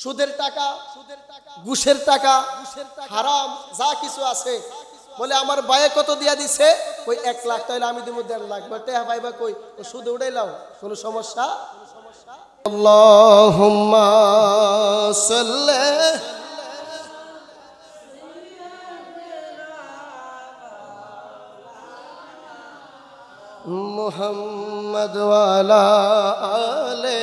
সুদের টাকা, ঘুষের টাকা, হারাম যা কিছু আছে, বলে আমার ভাইয়ে কত দিয়া দিছে, ওই 1 লাখ, তাহলে আমি দিব 1.5 লাখ, বলতে ভাইবা কই সুদ উড়াইলাও, কোনো সমস্যা। আল্লাহুম্মা সাল্লি মুহাম্মদ ওয়া আলা আলে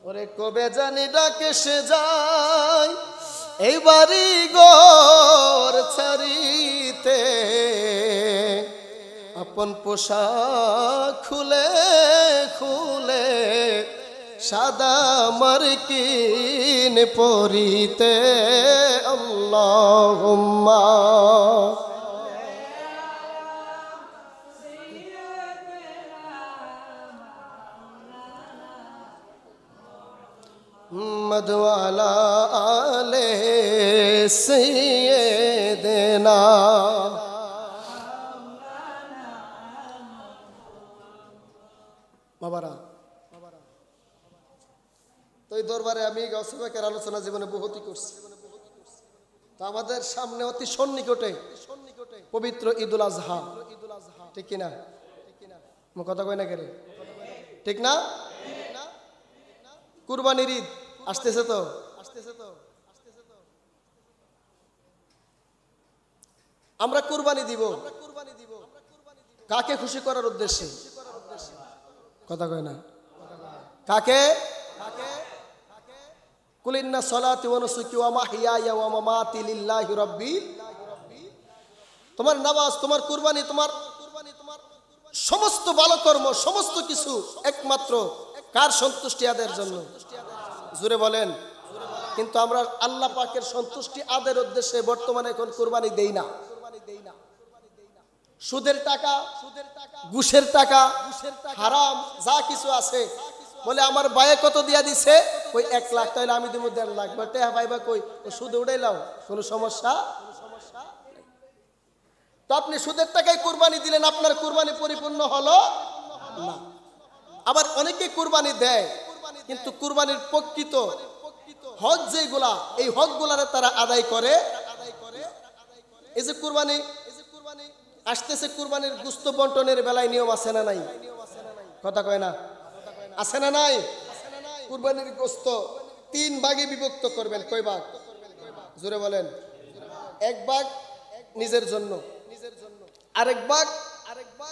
ওরে কবে জানি ডাকে সে যায় এই বাড়ি ঘর ছাড়িতে, আপন পোশাক খুলে খুলে সাদা মার্কিন পরিতে। আল্লাহুম্মা মুহাম্মদ ওয়া আলা আলে সাইয়্যিদিনা। বাবারা, তো এই দরবারে আমি গাউসে পাকের আলোচনা জীবনে বহুতই করছি। তো আমাদের সামনে অতি সন্নিকটে পবিত্র ঈদুল আজহা, ঠিক কিনা? কথা কই না কেন? ঠিক না? কুরবানির ঈদ আসতেছে তো, আমরা কুরবানি দিব কাকে খুশি করার উদ্দেশ্যে? কথা কয় না কাকে? কুল ইন্না সলাতি ওয়া নুসুকি ওয়া মাহইয়ায়া ওয়া মামাতি লিল্লাহি রাব্বিল। তোমার নামাজ, তোমার কুরবানি, তোমার সমস্ত ভালো কর্ম, সমস্ত কিছু একমাত্র কার সন্তুষ্টি আদায়ের জন্য? জোরে বলেন। কিন্তু আমরা আল্লাহ পাকের সন্তুষ্টি আদায়ের উদ্দেশ্যে বর্তমানে এখন কুরবানি দেই না। সুদের টাকা, ঘুষের টাকা, হারাম যা কিছু আছে, বলে আমার ভাইয়ে কত দিয়া দিছে, ওই 1 লাখ, তাহলে আমি দিব 1.5 লাখ, বলতে ভাইবা কই সুদ উড়াইলাও, কোনো সমস্যা। তো আপনি সুদের টাকায় কুরবানি দিলেন, আপনার কুরবানি পরিপূর্ণ হলো না। আবার অনেকে কুরবানি দেয়, কিন্তু কুরবানির প্রকৃত হক যেগুলা, এই হকগুলারে তারা আদায় করে। এই যে কুরবানি আসতেছে, কুরবানির গোশত বন্টনের বেলায় নিয়ম আছে না নাই? কথা কয় না? আছে না নাই? কুরবানির গোশত 3 ভাগে বিভক্ত করবেন। কয় ভাগ? জোরে বলেন। 1 ভাগ নিজের জন্য, আরেক ভাগ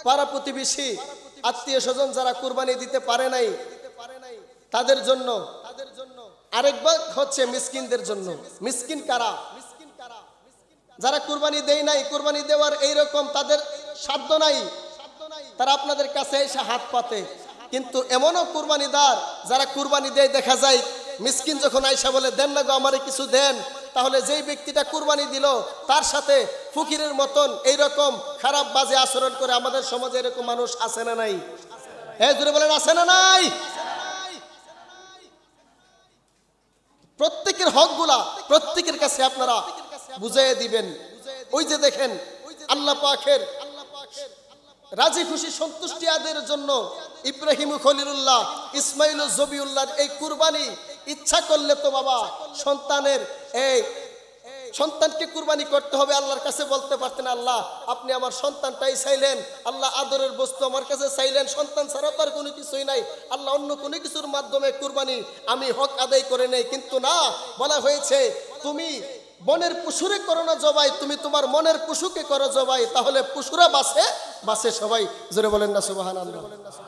পাড়া প্রতিবেশী আত্মীয় স্বজন যারা কুরবানি দিতে পারে নাই তাদের জন্য, আরেক ভাগ হচ্ছে মিসকিনদের জন্য। মিসকিন কারা? যারা কুরবানি দেয় নাই, কুরবানি দেওয়ার এইরকম তাদের সাধ্য নাই, তারা আপনাদের কাছে এসে হাত পাতে। কিন্তু এমনও কুরবানিদার যারা কুরবানি দেয়, দেখা যায় মিসকিন যখন আয়সা বলে দেন না গো আমারে কিছু দেন, তাহলে যেই ব্যক্তিটা কুরবানি দিল তার সাথে ফকিরের মতন এইরকম খারাপ বাজে আচরণ করে। আমাদের সমাজে এরকম মানুষ আছে না নাই? হ্যাঁ জোরে বলেন, আছে না নাই? প্রত্যেকের হকগুলা প্রত্যেকের কাছে আপনারা বুঝিয়ে দিবেন। ওই যে দেখেন আল্লাহ পাকের রাজি খুশি সন্তুষ্টি আদায়ের জন্য ইব্রাহিম খলিলুল্লাহ, ইসমাইল জবিউল্লাহ এই কুরবানি ইচ্ছা করলে তো বাবা সন্তানকে কুরবানি করতে হবে। আল্লাহর কাছে বলতে পারতেন, আল্লাহ আপনি আমার সন্তানটাই চাইলেন, আল্লাহ আদরের বস্তু আমার কাছে চাইলেন, সন্তান ছাড়া তার কোনো কিছুই নাই, আল্লাহ অন্য কোনো কিছুর মাধ্যমে কুরবানি আমি হক আদায় করে নেই। কিন্তু না, বলা হয়েছে তুমি বনের পশুরে করো না জবাই, তুমি তোমার মনের পশুকে করো জবাই, তাহলে পশুরা বাঁচে সবাই। জোরে বলেন না সুবহানাল্লাহ।